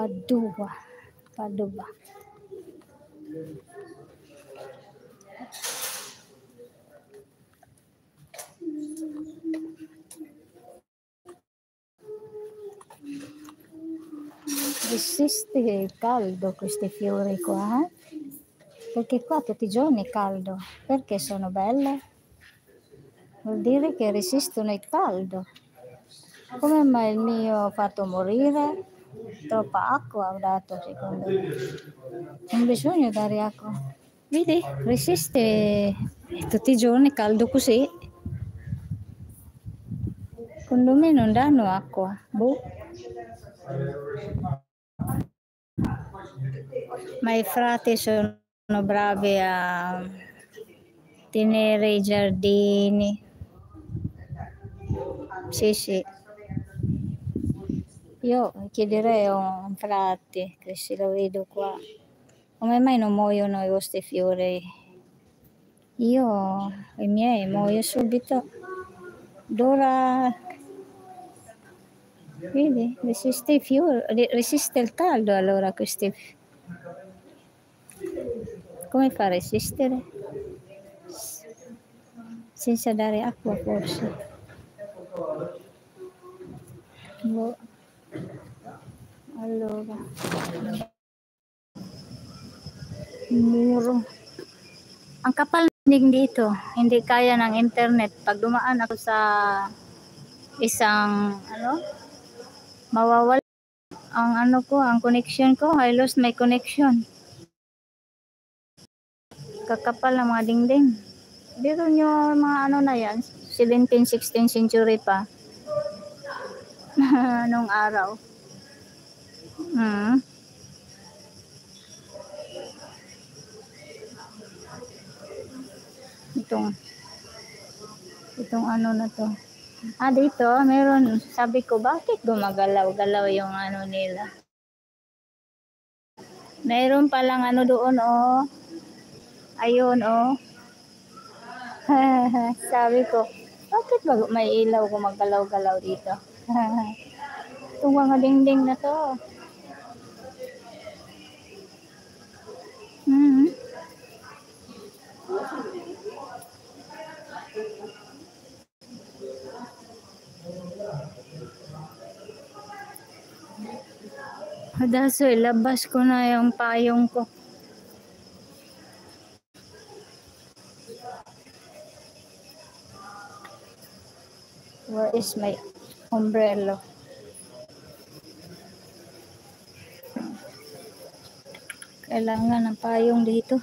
Padova. Padova. Resiste caldo queste fiori qua, perché qua tutti i giorni è caldo. Perché sono belle? Vuol dire che resistono il caldo. Come mai il mio ha fatto morire? Troppa acqua ho dato, secondo me. Non bisogna dare acqua. Vedi? Resiste tutti i giorni caldo così. Secondo me non danno acqua. Boh. Ma i frati sono bravi a tenere i giardini. Sì, sì. Io chiederei a un frate, che se lo vedo qua, come mai non muoiono i vostri fiori? Io, i miei, muoio subito. D'ora, vedi, resiste i fiori, resiste il caldo allora questi. Come fa a resistere? Senza dare acqua forse. Boh. Allora, muro. Ang kapal ng dito, hindi kaya ng internet. Pag dumaan ako sa isang, mawawala ang ang connection ko. I lost my connection. Kakapal ng mga dingding. Biro nyo mga na yan, 17th, 16th century pa. Nung araw. Itong na to. Dito, meron, sabi ko, bakit gumagalaw-galaw yung nila? Meron palang doon, ayun, sabi ko, bakit may ilaw gumagalaw-galaw dito? Itong mga dingding na to. Daso, ilabas ko na yung payong ko. Where is my umbrella? Kailangan ng payong dito.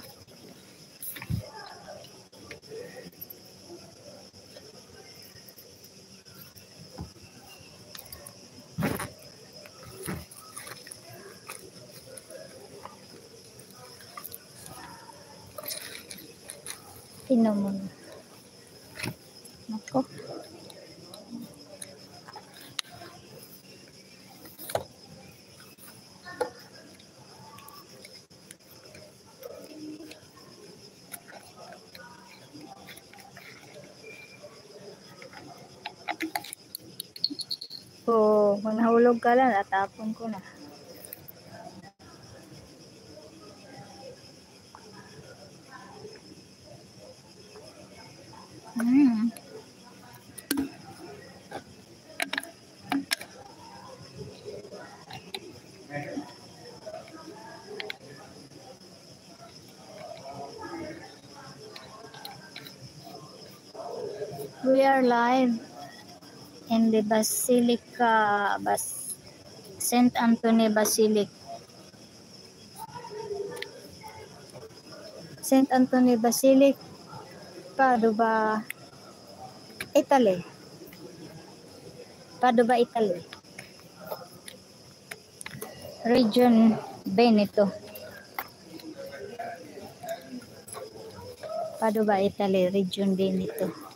Tingnan mo na. Nako. Kung nahulog ka lang, natapon ko na. We are live in the Basilica, St. Anthony Basilica. St. Anthony Basilica, Padova, Italy. Padova, Italy. Region Veneto. Padova, Italy, Region Veneto.